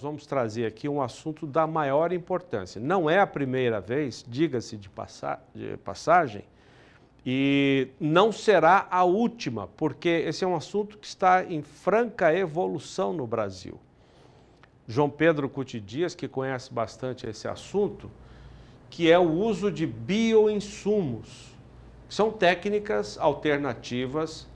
nós vamos trazer aqui um assunto da maior importância. Não é a primeira vez, diga-se de passagem, e não será a última, porque esse é um assunto que está em franca evolução no Brasil. João Pedro Cuti Dias, que conhece bastante esse assunto, que é o uso de bioinsumos. São técnicas alternativas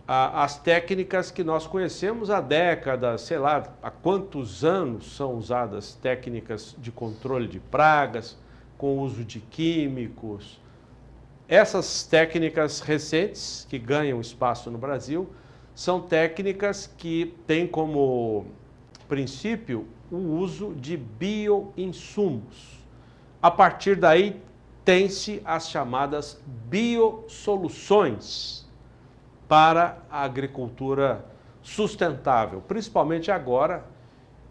às técnicas que nós conhecemos há décadas, sei lá, há quantos anos são usadas técnicas de controle de pragas, com uso de químicos. Essas técnicas recentes, que ganham espaço no Brasil, são técnicas que têm como princípio o uso de bioinsumos. A partir daí, tem-se as chamadas biosoluções para a agricultura sustentável, principalmente agora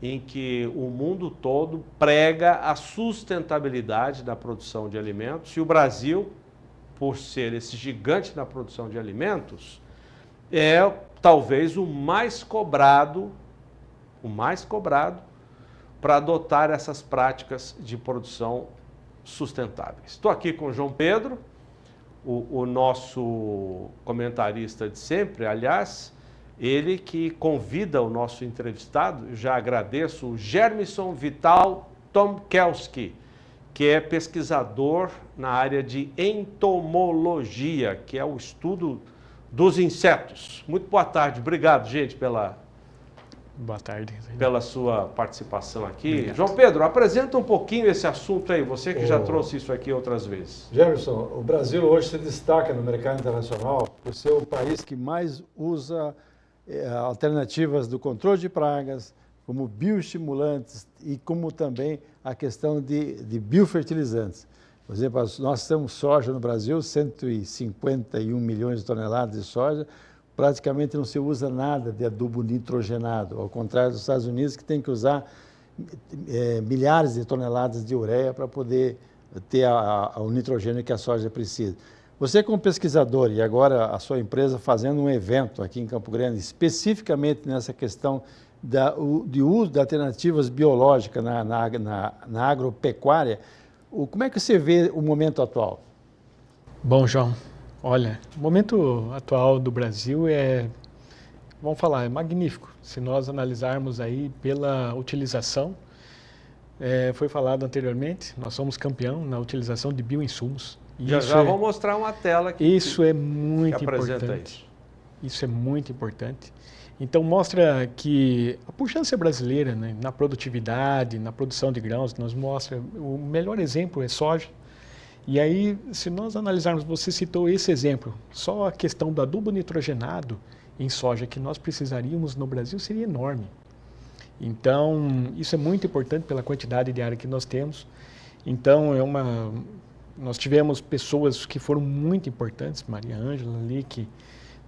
em que o mundo todo prega a sustentabilidade da produção de alimentos e o Brasil, por ser esse gigante na produção de alimentos, é talvez o mais cobrado para adotar essas práticas de produção sustentáveis. Estou aqui com o João Pedro, o nosso comentarista de sempre, aliás, ele que convida o nosso entrevistado, já agradeço, o Germison Vital Tomkelski, que é pesquisador na área de entomologia, que é o estudo dos insetos. Muito boa tarde, obrigado, gente, Boa tarde. Pela sua participação aqui. Obrigado. João Pedro, apresenta um pouquinho esse assunto aí, você que já trouxe isso aqui outras vezes. Jefferson, o Brasil hoje se destaca no mercado internacional por ser o país que mais usa alternativas do controle de pragas, como bioestimulantes e como também a questão de biofertilizantes. Por exemplo, nós temos soja no Brasil, 151 milhões de toneladas de soja, praticamente não se usa nada de adubo nitrogenado, ao contrário dos Estados Unidos, que tem que usar milhares de toneladas de ureia para poder ter o nitrogênio que a soja precisa. Você, como pesquisador, e agora a sua empresa fazendo um evento aqui em Campo Grande, especificamente nessa questão de uso de alternativas biológicas na agropecuária, como é que você vê o momento atual? Bom, João, olha, o momento atual do Brasil é magnífico. Se nós analisarmos aí pela utilização, foi falado anteriormente, nós somos campeão na utilização de bioinsumos. Já vou mostrar uma tela aqui. Isso é muito importante. Isso é muito importante. Então mostra que a pujança brasileira, né, na produtividade, na produção de grãos, nos mostra, o melhor exemplo é soja. E aí, se nós analisarmos, você citou esse exemplo, só a questão do adubo nitrogenado em soja que nós precisaríamos no Brasil seria enorme. Então, isso é muito importante pela quantidade de área que nós temos. Então, nós tivemos pessoas que foram muito importantes, Maria Ângela ali, que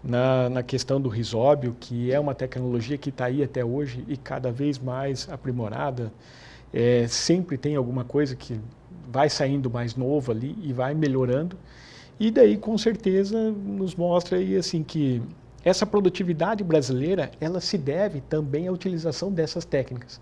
na questão do risóbio, que é uma tecnologia que está aí até hoje e cada vez mais aprimorada, sempre tem alguma coisa que vai saindo mais novo ali e vai melhorando. E daí, com certeza, nos mostra aí, assim, que essa produtividade brasileira, ela se deve também à utilização dessas técnicas.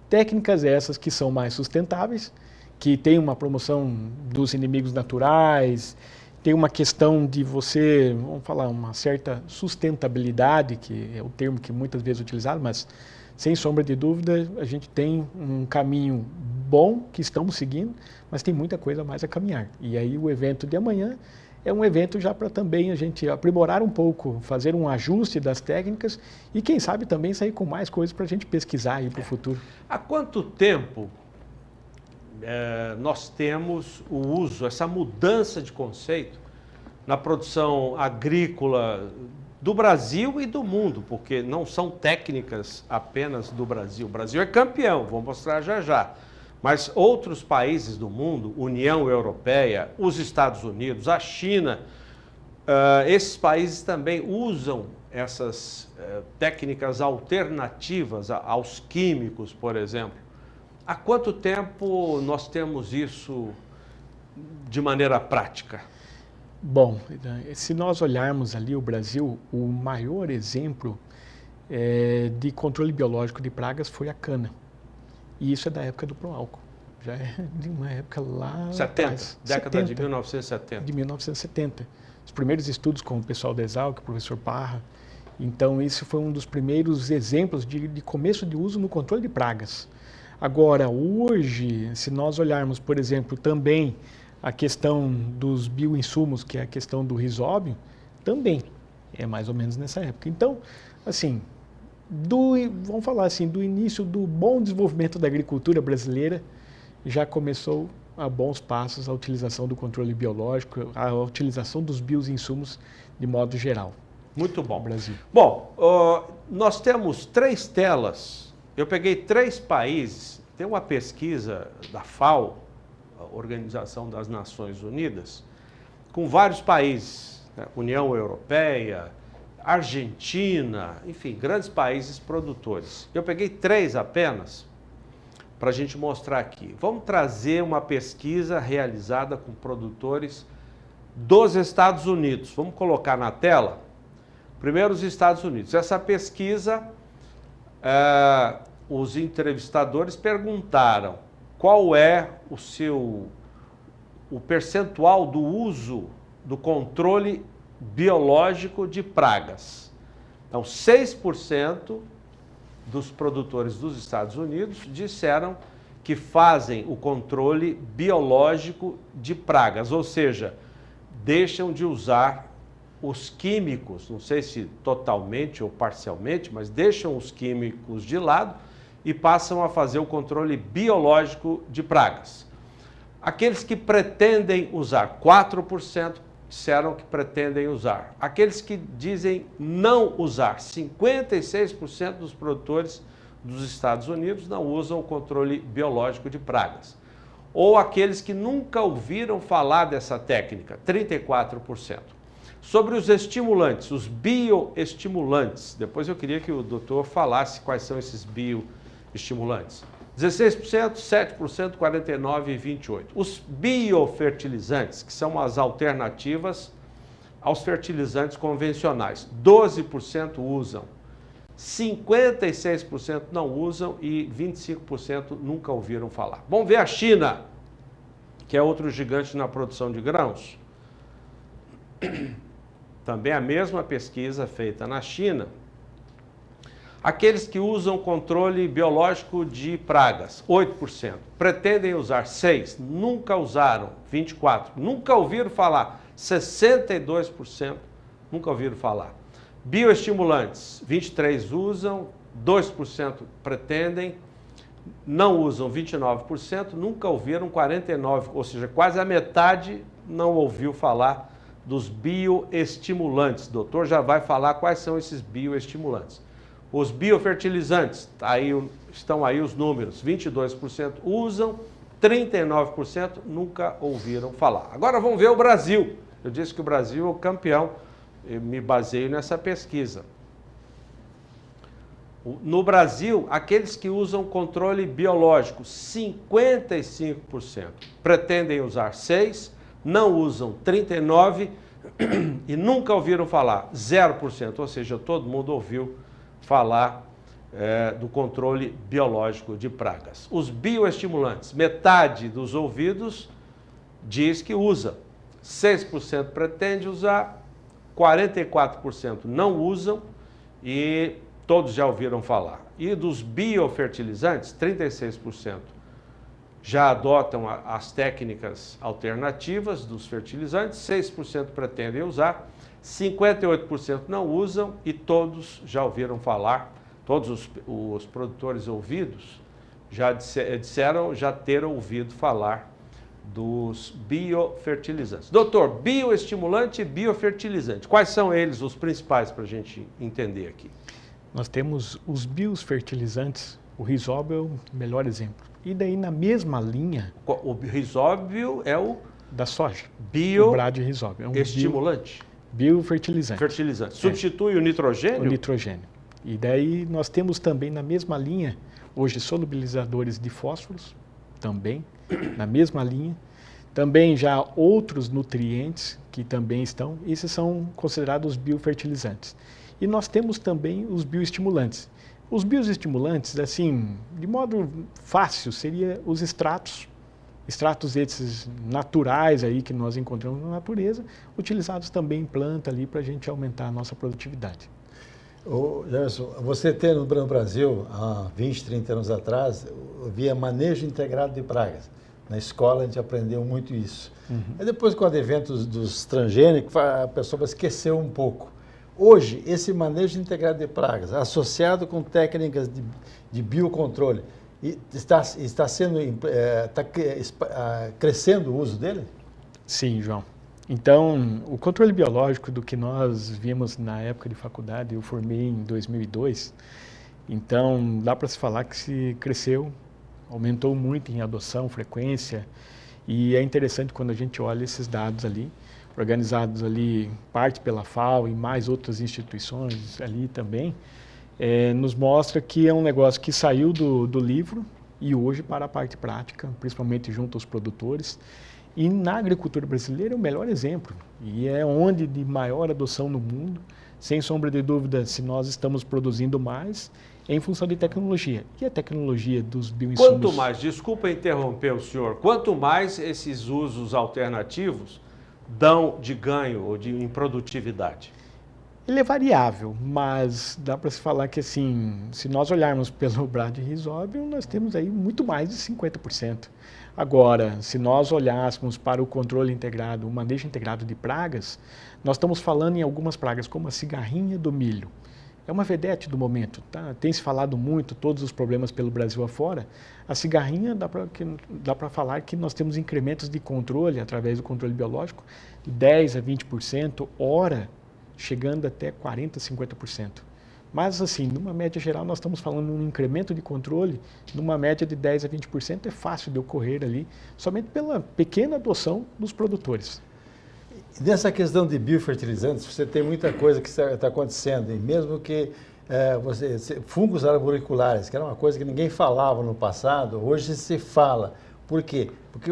Técnicas essas que são mais sustentáveis, que tem uma promoção dos inimigos naturais, tem uma questão de você, vamos falar, uma certa sustentabilidade, que é o termo que muitas vezes é utilizado, mas sem sombra de dúvida a gente tem um caminho bom que estamos seguindo, mas tem muita coisa mais a caminhar. E aí o evento de amanhã é um evento já para também a gente aprimorar um pouco, fazer um ajuste das técnicas e quem sabe também sair com mais coisas para a gente pesquisar aí para o futuro. Há quanto tempo nós temos o uso, essa mudança de conceito na produção agrícola do Brasil e do mundo, porque não são técnicas apenas do Brasil. O Brasil é campeão, vou mostrar já já. Mas outros países do mundo, União Europeia, os Estados Unidos, a China, esses países também usam essas técnicas alternativas aos químicos, por exemplo. Há quanto tempo nós temos isso de maneira prática? Bom, se nós olharmos ali o Brasil, o maior exemplo de controle biológico de pragas foi a cana. E isso é da época do pró-álcool. Já é de uma época lá 70, atrás. década de 1970. De 1970. Os primeiros estudos com o pessoal da Exalc, o professor Parra. Então, esse foi um dos primeiros exemplos de começo de uso no controle de pragas. Agora, hoje, se nós olharmos, por exemplo, também a questão dos bioinsumos, que é a questão do risóbio, também é mais ou menos nessa época. Então, assim, vamos falar assim, do início do bom desenvolvimento da agricultura brasileira, já começou a bons passos a utilização do controle biológico, a utilização dos bioinsumos de modo geral. Muito bom. No Brasil. Bom, nós temos 3 telas. Eu peguei 3 países. Tem uma pesquisa da FAO, a Organização das Nações Unidas, com vários países, né? União Europeia, Argentina, enfim, grandes países produtores. Eu peguei 3 apenas para a gente mostrar aqui. Vamos trazer uma pesquisa realizada com produtores dos Estados Unidos. Vamos colocar na tela. Primeiro, os Estados Unidos. Essa pesquisa, os entrevistadores perguntaram qual é o percentual do uso do controle biológico de pragas. Então, 6% dos produtores dos Estados Unidos disseram que fazem o controle biológico de pragas, ou seja, deixam de usar os químicos, não sei se totalmente ou parcialmente, mas deixam os químicos de lado e passam a fazer o controle biológico de pragas. Aqueles que pretendem usar, 4% disseram que pretendem usar. Aqueles que dizem não usar, 56% dos produtores dos Estados Unidos não usam o controle biológico de pragas. Ou aqueles que nunca ouviram falar dessa técnica, 34%. Sobre os estimulantes, os bioestimulantes, depois eu queria que o doutor falasse quais são esses bioestimulantes. 16%, 7%, 49% e 28%. Os biofertilizantes, que são as alternativas aos fertilizantes convencionais, 12% usam, 56% não usam e 25% nunca ouviram falar. Vamos ver a China, que é outro gigante na produção de grãos. Também a mesma pesquisa feita na China. Aqueles que usam controle biológico de pragas, 8%. Pretendem usar, 6%. Nunca usaram, 24%. Nunca ouviram falar, 62%. Nunca ouviram falar. Bioestimulantes, 23% usam, 2% pretendem. Não usam, 29%. Nunca ouviram, 49%. Ou seja, quase a metade não ouviu falar dos bioestimulantes. O doutor já vai falar quais são esses bioestimulantes. Os biofertilizantes, estão aí os números, 22% usam, 39% nunca ouviram falar. Agora vamos ver o Brasil. Eu disse que o Brasil é o campeão, eu me baseio nessa pesquisa. No Brasil, aqueles que usam controle biológico, 55%. Pretendem usar 6%, não usam 39% e nunca ouviram falar, 0%. Ou seja, todo mundo ouviu falar do controle biológico de pragas. Os bioestimulantes, metade dos ouvidos diz que usa, 6% pretende usar, 44% não usam e todos já ouviram falar. E dos biofertilizantes, 36% já adotam as técnicas alternativas dos fertilizantes, 6% pretendem usar, 58% não usam e todos já ouviram falar, todos os produtores ouvidos já disseram já ter ouvido falar dos biofertilizantes. Doutor, bioestimulante e biofertilizante, quais são eles os principais para a gente entender aqui? Nós temos os biofertilizantes, o risóbio é o melhor exemplo. E daí na mesma linha... O risóbio é o... Da soja. O bradirisóbio. É um estimulante? Biofertilizante. Fertilizante. Substitui o nitrogênio? O nitrogênio. E daí nós temos também na mesma linha, hoje, solubilizadores de fósforos, também, na mesma linha. Também já outros nutrientes que também estão, esses são considerados biofertilizantes. E nós temos também os bioestimulantes. Os bioestimulantes, assim, de modo fácil, seria os extratos esses naturais aí que nós encontramos na natureza, utilizados também em planta ali para a gente aumentar a nossa produtividade. Gerson, você tem no Brasil, há 20, 30 anos atrás, havia manejo integrado de pragas. Na escola a gente aprendeu muito isso. E depois, com o advento dos transgênicos, a pessoa esqueceu um pouco. Hoje, esse manejo integrado de pragas, associado com técnicas de biocontrole, está crescendo o uso dele? Sim, João. Então, o controle biológico do que nós vimos na época de faculdade, eu formei em 2002, então dá para se falar que se cresceu, aumentou muito em adoção, frequência, e é interessante quando a gente olha esses dados ali, organizados ali, parte pela FAO e mais outras instituições ali também, nos mostra que é um negócio que saiu do livro e hoje para a parte prática, principalmente junto aos produtores. E na agricultura brasileira é o melhor exemplo, e é onde de maior adoção no mundo, sem sombra de dúvida, se nós estamos produzindo mais, é em função de tecnologia. E a tecnologia dos bioinsumos... Quanto mais, desculpa interromper o senhor, quanto mais esses usos alternativos dão de ganho ou em produtividade? Ele é variável, mas dá para se falar que, assim, se nós olharmos pelo Brad Rhizobium, nós temos aí muito mais de 50%. Agora, se nós olhássemos para o controle integrado, o manejo integrado de pragas, nós estamos falando em algumas pragas, como a cigarrinha do milho. É uma vedete do momento, tá? Tem se falado muito, todos os problemas pelo Brasil afora. A cigarrinha, dá para falar que nós temos incrementos de controle, através do controle biológico, de 10% a 20%, ora, chegando até 40%, 50%. Mas, assim, numa média geral, nós estamos falando de um incremento de controle, numa média de 10% a 20%, é fácil de ocorrer ali, somente pela pequena adoção dos produtores. Nessa questão de biofertilizantes, você tem muita coisa que está acontecendo, e mesmo que fungos arboriculares, que era uma coisa que ninguém falava no passado, hoje se fala. Por quê? Porque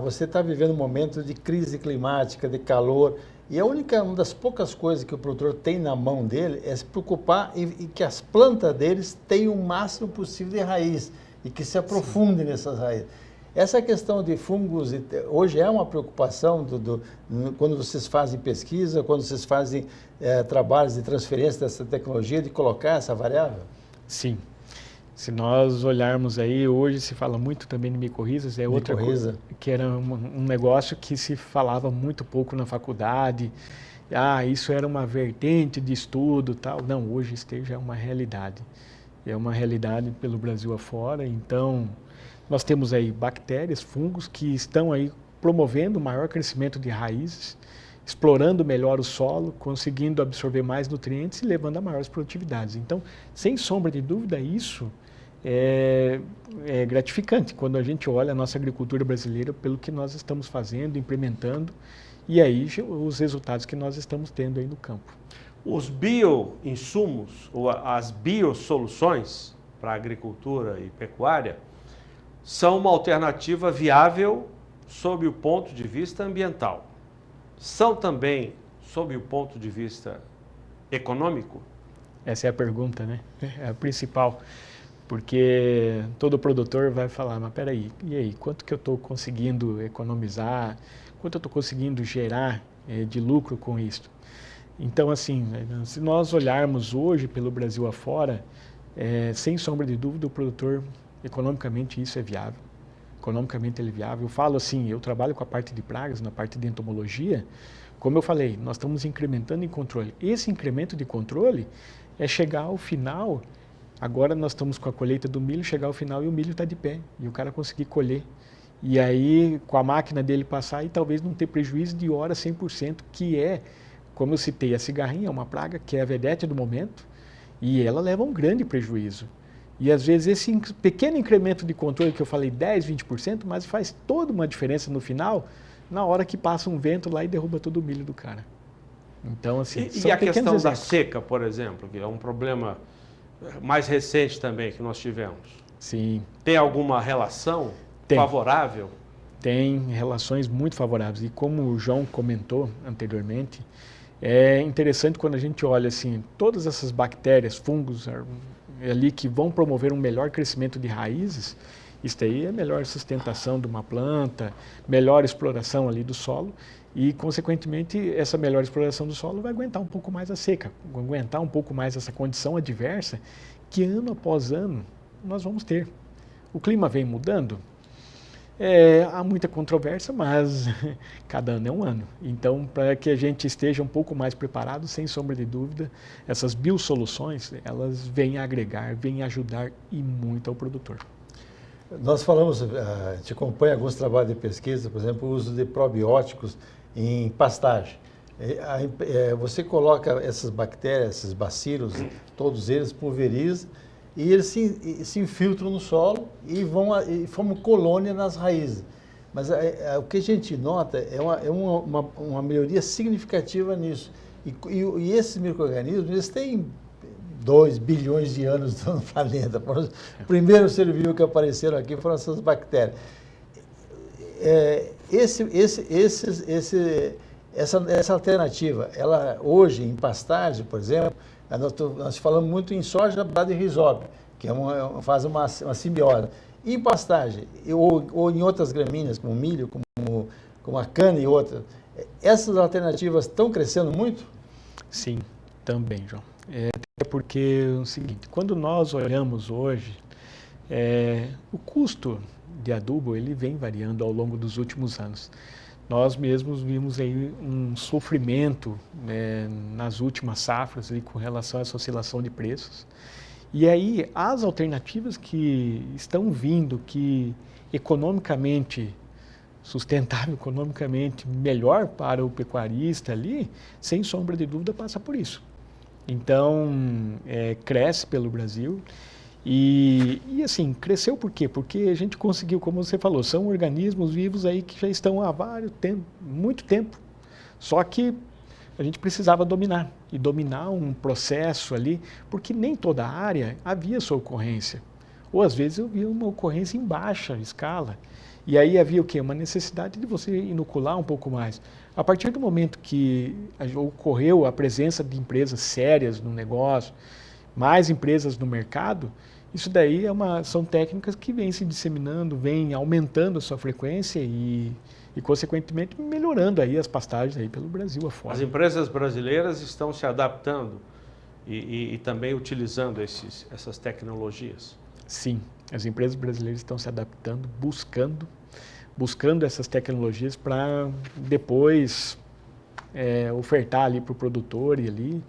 você está vivendo um momento de crise climática, de calor, e uma das poucas coisas que o produtor tem na mão dele é se preocupar e que as plantas deles tenham o máximo possível de raiz e que se aprofundem nessas raízes. Essa questão de fungos hoje é uma preocupação quando vocês fazem pesquisa, quando vocês fazem trabalhos de transferência dessa tecnologia, de colocar essa variável? Sim. Se nós olharmos aí, hoje se fala muito também de micorrizas, é outra coisa, que era um negócio que se falava muito pouco na faculdade. Isso era uma vertente de estudo, tal. Não, hoje isso já é uma realidade. É uma realidade pelo Brasil afora. Então, nós temos aí bactérias, fungos que estão aí promovendo o maior crescimento de raízes, explorando melhor o solo, conseguindo absorver mais nutrientes e levando a maiores produtividades. Então, sem sombra de dúvida, isso é gratificante quando a gente olha a nossa agricultura brasileira pelo que nós estamos fazendo, implementando, e aí os resultados que nós estamos tendo aí no campo. Os bioinsumos, ou as biosoluções para a agricultura e pecuária, são uma alternativa viável sob o ponto de vista ambiental. São também sob o ponto de vista econômico? Essa é a pergunta, né? É a principal. Porque todo produtor vai falar, mas peraí, e aí, quanto que eu estou conseguindo economizar, quanto eu estou conseguindo gerar de lucro com isso? Então, assim, se nós olharmos hoje pelo Brasil afora, sem sombra de dúvida, o produtor, economicamente, isso é viável. Economicamente ele é viável. Eu falo assim, eu trabalho com a parte de pragas, na parte de entomologia, como eu falei, nós estamos incrementando em controle. Esse incremento de controle é chegar ao final. Agora nós estamos com a colheita do milho, chegar ao final e o milho está de pé, e o cara conseguir colher. E aí, com a máquina dele passar, e talvez não ter prejuízo de hora 100%, que é, como eu citei, a cigarrinha é uma praga que é a vedete do momento, e ela leva um grande prejuízo. E às vezes esse pequeno incremento de controle que eu falei, 10%, 20%, mas faz toda uma diferença no final, na hora que passa um vento lá e derruba todo o milho do cara. Então, assim, e a questão da seca, por exemplo, que é um problema mais recente também que nós tivemos. Sim. Tem alguma relação favorável? Tem relações muito favoráveis. E como o João comentou anteriormente, é interessante quando a gente olha assim, todas essas bactérias, fungos, ali que vão promover um melhor crescimento de raízes, isso daí é melhor sustentação de uma planta, melhor exploração ali do solo e, consequentemente, essa melhor exploração do solo vai aguentar um pouco mais a seca, vai aguentar um pouco mais essa condição adversa que ano após ano nós vamos ter. O clima vem mudando, há muita controvérsia, mas cada ano é um ano. Então, para que a gente esteja um pouco mais preparado, sem sombra de dúvida, essas biosoluções, elas vêm agregar, vêm ajudar e muito ao produtor. Nós falamos, a gente acompanha alguns trabalhos de pesquisa, por exemplo, o uso de probióticos em pastagem. Você coloca essas bactérias, esses bacilos, todos eles pulveriza e eles se infiltram no solo e formam colônia nas raízes. Mas o que a gente nota é uma melhoria significativa nisso. E esses micro-organismos, eles têm 2 bilhões de anos no planeta. O primeiro ser vivo que apareceram aqui foram essas bactérias. Essa alternativa, ela hoje em pastagem, por exemplo, nós falamos muito em soja, brado e rhizóbio, que faz uma simbiose. Em pastagem, ou em outras gramíneas, como milho, como a cana e outras, essas alternativas estão crescendo muito? Sim, também, João. Porque é o seguinte, quando nós olhamos hoje, o custo de adubo ele vem variando ao longo dos últimos anos. Nós mesmos vimos aí um sofrimento nas últimas safras ali, com relação a essa oscilação de preços. E aí as alternativas que estão vindo, que economicamente sustentável, economicamente melhor para o pecuarista ali, sem sombra de dúvida passa por isso. Então, cresce pelo Brasil e assim, cresceu por quê? Porque a gente conseguiu, como você falou, são organismos vivos aí que já estão há muito tempo, só que a gente precisava dominar, e dominar um processo ali, porque nem toda área havia sua ocorrência, ou às vezes havia uma ocorrência em baixa escala, e aí havia o quê? Uma necessidade de você inocular um pouco mais. A partir do momento que ocorreu a presença de empresas sérias no negócio, mais empresas no mercado, isso daí são técnicas que vêm se disseminando, vêm aumentando a sua frequência e consequentemente melhorando aí as pastagens aí pelo Brasil afora. As empresas brasileiras estão se adaptando e também utilizando essas tecnologias? Sim, as empresas brasileiras estão se adaptando, buscando essas tecnologias para depois ofertar ali para o produtor e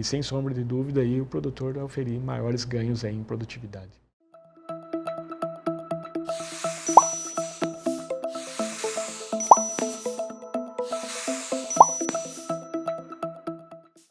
sem sombra de dúvida aí o produtor vai oferir maiores ganhos aí em produtividade.